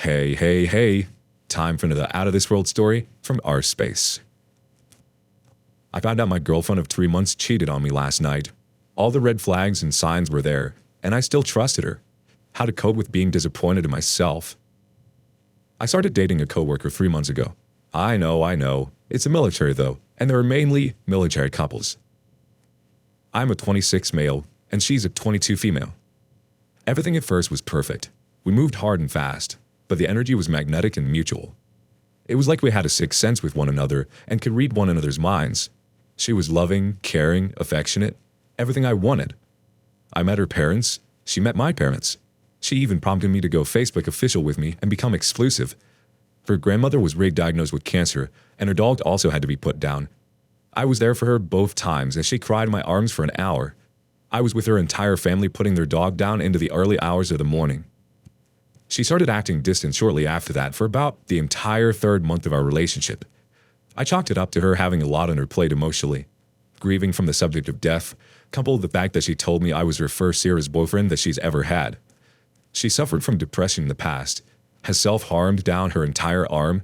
Hey, hey, hey. Time for another out of this world story from our space. I found out my girlfriend of 3 months cheated on me last night. All the red flags and signs were there, and I still trusted her. How to cope with being disappointed in myself. I started dating a coworker 3 months ago. I know. It's a military though, and there are mainly military couples. I'm a 26 male, and she's a 22 female. Everything at first was perfect. We moved hard and fast, but the energy was magnetic and mutual. It was like we had a sixth sense with one another and could read one another's minds. She was loving, caring, affectionate, everything I wanted. I met her parents, she met my parents. She even prompted me to go Facebook official with me and become exclusive. Her grandmother was re-diagnosed with cancer, and her dog also had to be put down. I was there for her both times, and she cried in my arms for an hour. I was with her entire family putting their dog down into the early hours of the morning. She started acting distant shortly after that for about the entire third month of our relationship. I chalked it up to her having a lot on her plate emotionally. Grieving from the subject of death, coupled with the fact that she told me I was her first serious boyfriend that she's ever had. She suffered from depression in the past, has self-harmed down her entire arm,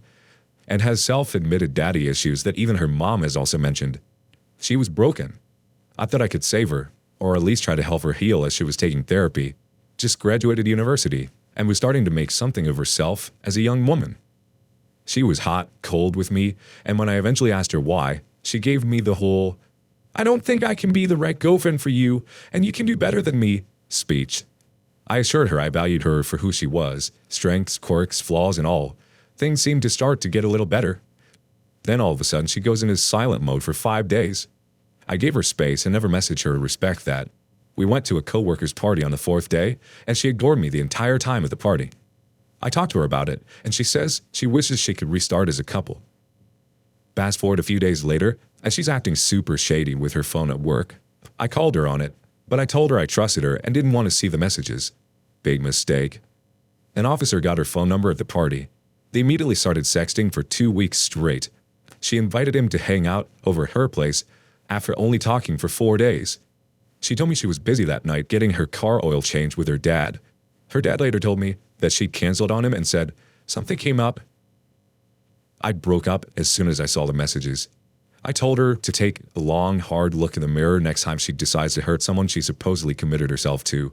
and has self-admitted daddy issues that even her mom has also mentioned. She was broken. I thought I could save her, or at least try to help her heal as she was taking therapy. Just graduated university, and was starting to make something of herself as a young woman. She was hot, cold with me, and when I eventually asked her why, she gave me the whole, "I don't think I can be the right girlfriend for you, and you can do better than me," speech. I assured her I valued her for who she was, strengths, quirks, flaws, and all. Things seemed to start to get a little better. Then all of a sudden she goes into silent mode for 5 days. I gave her space and never messaged her to respect that. We went to a coworker's party on the 4th day, and she ignored me the entire time at the party. I talked to her about it, and she says she wishes she could restart as a couple. Fast forward a few days later, and she's acting super shady with her phone at work. I called her on it, but I told her I trusted her and didn't want to see the messages. Big mistake. An officer got her phone number at the party. They immediately started sexting for 2 weeks straight. She invited him to hang out over at her place after only talking for 4 days. She told me she was busy that night getting her car oil changed with her dad. Her dad later told me that she'd canceled on him and said, "Something came up." I broke up as soon as I saw the messages. I told her to take a long, hard look in the mirror next time she decides to hurt someone she supposedly committed herself to.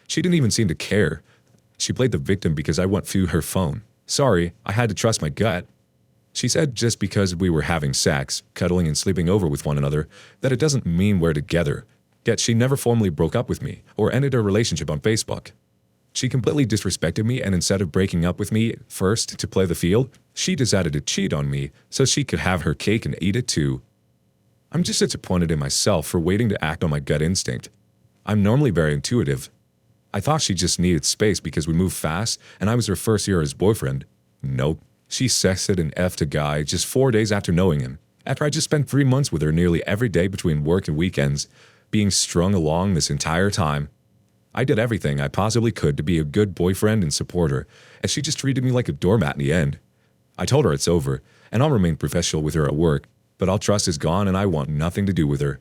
She didn't even seem to care. She played the victim because I went through her phone. Sorry, I had to trust my gut. She said just because we were having sex, cuddling and sleeping over with one another, that it doesn't mean we're together. Yet she never formally broke up with me or ended her relationship on Facebook. She completely disrespected me, and instead of breaking up with me first to play the field, she decided to cheat on me so she could have her cake and eat it too. I'm just disappointed in myself for waiting to act on my gut instinct. I'm normally very intuitive. I thought she just needed space because we moved fast and I was her first year as boyfriend. Nope. She sexted and effed a guy just 4 days after knowing him, after I just spent 3 months with her nearly every day between work and weekends, being strung along this entire time. I did everything I possibly could to be a good boyfriend and support her, and she just treated me like a doormat in the end. I told her it's over, and I'll remain professional with her at work, but all trust is gone and I want nothing to do with her.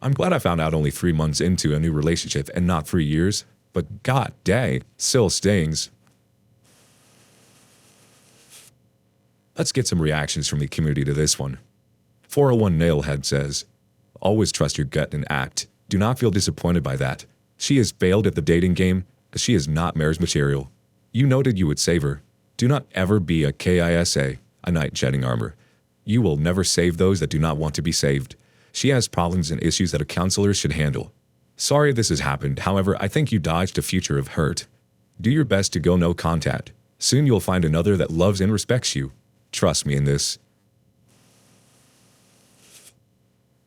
I'm glad I found out only 3 months into a new relationship and not 3 years, but god dang, still stings. Let's get some reactions from the community to this one. 401 Nailhead says, "Always trust your gut and act. Do not feel disappointed by that. She has failed at the dating game, as she is not marriage material. You noted you would save her. Do not ever be a KISA, a knight in shedding armor. You will never save those that do not want to be saved. She has problems and issues that a counselor should handle. Sorry this has happened, however, I think you dodged a future of hurt. Do your best to go no contact. Soon you'll find another that loves and respects you. Trust me in this."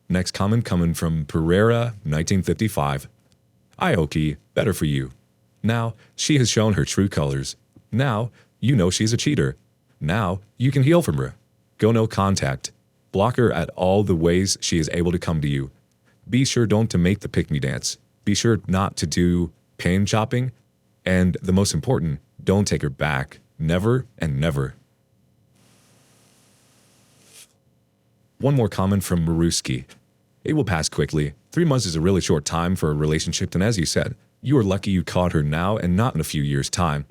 Next comment coming from Pereira, 1955. "Aoki, better for you. Now, she has shown her true colors. Now, you know she's a cheater. Now, you can heal from her. Go no contact. Block her at all the ways she is able to come to you. Be sure don't to make the pick-me dance. Be sure not to do pain chopping. And the most important, don't take her back. Never and never." One more comment from Maruski. "It will pass quickly. 3 months is a really short time for a relationship, and as you said, you are lucky you caught her now and not in a few years' time.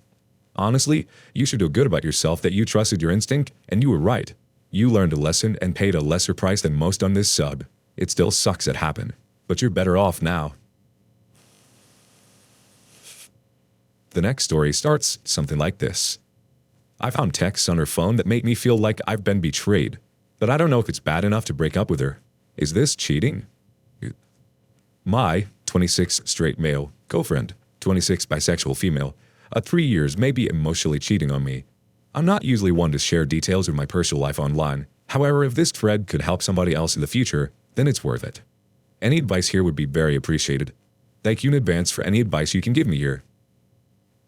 Honestly, you should feel good about yourself that you trusted your instinct and you were right. You learned a lesson and paid a lesser price than most on this sub. It still sucks it happened, but you're better off now. The next story starts something like this. I found texts on her phone that make me feel like I've been betrayed, but I don't know if it's bad enough to break up with her. Is this cheating? My 26 straight male girlfriend, 26 bisexual female, 3 years may be emotionally cheating on me. I'm not usually one to share details of my personal life online. However, if this thread could help somebody else in the future, then it's worth it. Any advice here would be very appreciated. Thank you in advance for any advice you can give me here.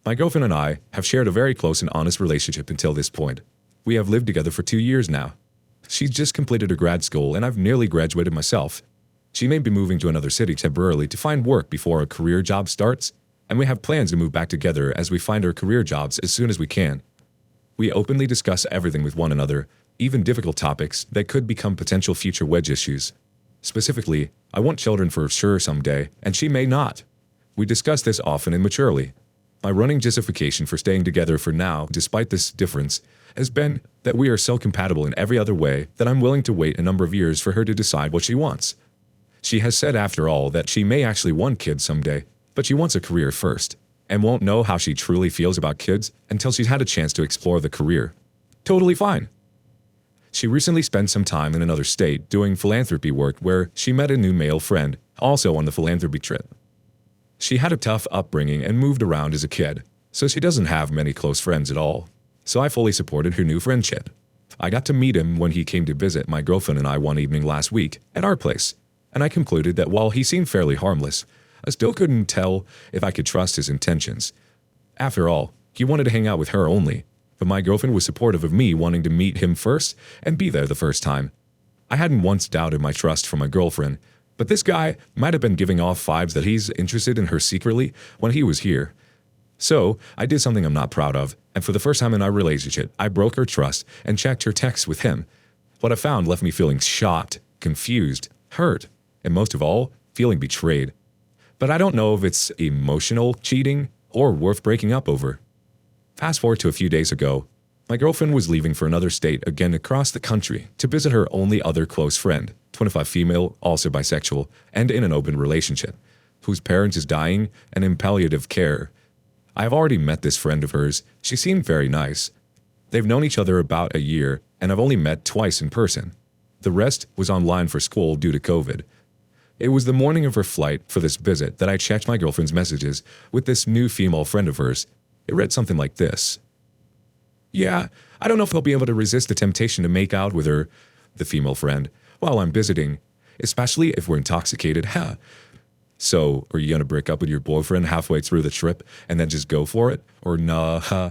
My girlfriend and I have shared a very close and honest relationship until this point. We have lived together for 2 years now. She's just completed her grad school and I've nearly graduated myself. She may be moving to another city temporarily to find work before a career job starts, and we have plans to move back together as we find our career jobs as soon as we can. We openly discuss everything with one another, even difficult topics that could become potential future wedge issues. Specifically, I want children for sure someday, and she may not. We discuss this often and maturely. My running justification for staying together for now, despite this difference, has been that we are so compatible in every other way that I'm willing to wait a number of years for her to decide what she wants. She has said after all that she may actually want kids someday, but she wants a career first, and won't know how she truly feels about kids until she's had a chance to explore the career. Totally fine. She recently spent some time in another state doing philanthropy work where she met a new male friend, also on the philanthropy trip. She had a tough upbringing and moved around as a kid, so she doesn't have many close friends at all. So I fully supported her new friendship. I got to meet him when he came to visit my girlfriend and I one evening last week at our place, and I concluded that while he seemed fairly harmless, I still couldn't tell if I could trust his intentions. After all, he wanted to hang out with her only, but my girlfriend was supportive of me wanting to meet him first and be there the first time. I hadn't once doubted my trust for my girlfriend, but this guy might have been giving off vibes that he's interested in her secretly when he was here. So, I did something I'm not proud of, and for the first time in our relationship, I broke her trust and checked her texts with him. What I found left me feeling shocked, confused, hurt, and most of all, feeling betrayed. But I don't know if it's emotional cheating or worth breaking up over. Fast forward to a few days ago, my girlfriend was leaving for another state again across the country to visit her only other close friend, 25 female, also bisexual, and in an open relationship, whose parent is dying and in palliative care. I have already met this friend of hers. She seemed very nice. They've known each other about a year, and I've only met twice in person. The rest was online for school due to COVID. It was the morning of her flight for this visit that I checked my girlfriend's messages with this new female friend of hers. It read something like this. Yeah, I don't know if I'll be able to resist the temptation to make out with her, the female friend, while I'm visiting, especially if we're intoxicated. Ha. So, are you gonna break up with your boyfriend halfway through the trip and then just go for it? Or nah?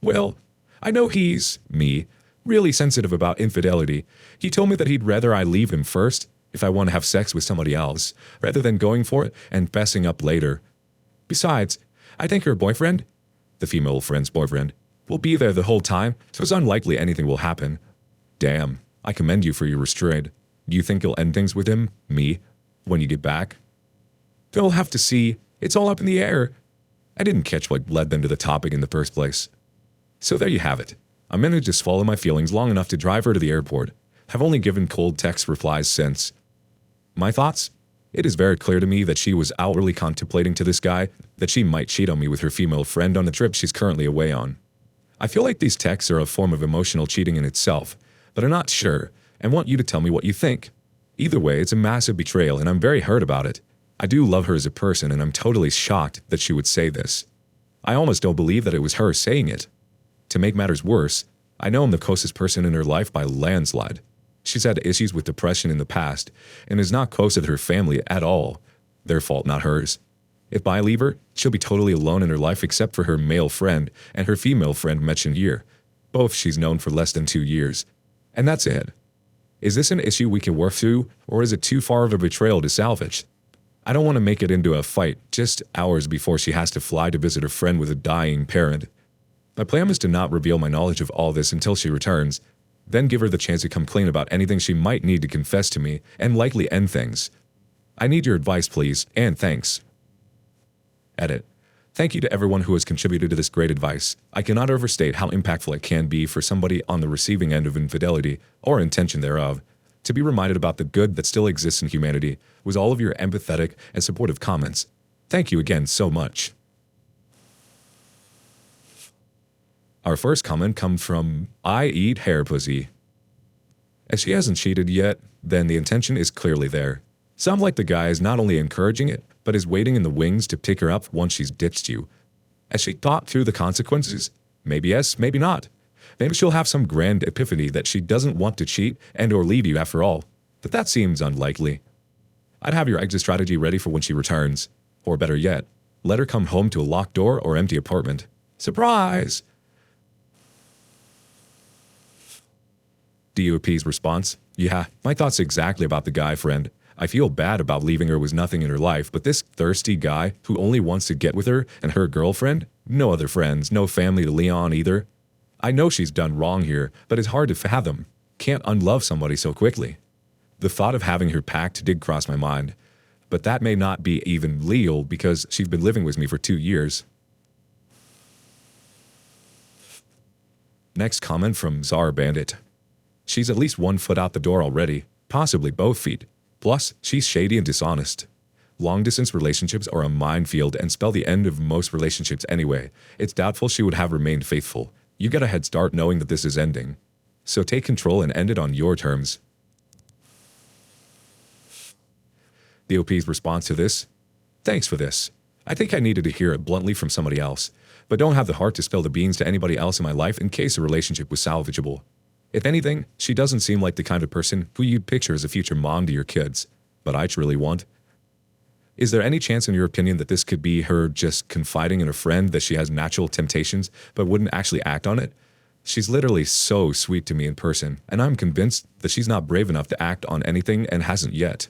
Well, I know he's, me, really sensitive about infidelity. He told me that he'd rather I leave him first if I want to have sex with somebody else, rather than going for it and fessing up later. Besides, I think her boyfriend, the female friend's boyfriend, will be there the whole time, so it's unlikely anything will happen. Damn, I commend you for your restraint. Do you think you'll end things with him, me, when you get back? They'll have to see. It's all up in the air. I didn't catch what led them to the topic in the first place. So there you have it. I'm going to just follow my feelings long enough to drive her to the airport. Have only given cold text replies since. My thoughts? It is very clear to me that she was outwardly contemplating to this guy that she might cheat on me with her female friend on the trip she's currently away on. I feel like these texts are a form of emotional cheating in itself, but I'm not sure and want you to tell me what you think. Either way, it's a massive betrayal and I'm very hurt about it. I do love her as a person and I'm totally shocked that she would say this. I almost don't believe that it was her saying it. To make matters worse, I know I'm the closest person in her life by a landslide. She's had issues with depression in the past and is not close with her family at all. Their fault, not hers. If I leave her, she'll be totally alone in her life except for her male friend and her female friend mentioned here. Both she's known for less than 2 years. And that's it. Is this an issue we can work through, or is it too far of a betrayal to salvage? I don't want to make it into a fight just hours before she has to fly to visit her friend with a dying parent. My plan is to not reveal my knowledge of all this until she returns, then give her the chance to come clean about anything she might need to confess to me and likely end things. I need your advice, please, and thanks. Edit. Thank you to everyone who has contributed to this great advice. I cannot overstate how impactful it can be for somebody on the receiving end of infidelity or intention thereof to be reminded about the good that still exists in humanity with all of your empathetic and supportive comments. Thank you again so much. Our first comment comes from I Eat Hair Pussy. As she hasn't cheated yet, then the intention is clearly there. Some like the guy is not only encouraging it, but is waiting in the wings to pick her up once she's ditched you. Has she thought through the consequences? Maybe yes, maybe not. Maybe she'll have some grand epiphany that she doesn't want to cheat and or leave you after all. But that seems unlikely. I'd have your exit strategy ready for when she returns. Or better yet, let her come home to a locked door or empty apartment. Surprise! DOP's response, yeah, my thoughts exactly about the guy, friend. I feel bad about leaving her with nothing in her life, but this thirsty guy who only wants to get with her and her girlfriend, no other friends, no family to lean on either. I know she's done wrong here, but it's hard to fathom. Can't unlove somebody so quickly. The thought of having her packed did cross my mind, but that may not be even legal because she's been living with me for 2 years. Next comment from Czar Bandit. She's at least 1 foot out the door already, possibly both feet. Plus, she's shady and dishonest. Long-distance relationships are a minefield and spell the end of most relationships anyway. It's doubtful she would have remained faithful. You get a head start knowing that this is ending. So take control and end it on your terms. DOP's response to this? Thanks for this. I think I needed to hear it bluntly from somebody else, but don't have the heart to spill the beans to anybody else in my life in case a relationship was salvageable. If anything, she doesn't seem like the kind of person who you'd picture as a future mom to your kids, but I truly want. Is there any chance in your opinion that this could be her just confiding in a friend that she has natural temptations but wouldn't actually act on it? She's literally so sweet to me in person, and I'm convinced that she's not brave enough to act on anything and hasn't yet.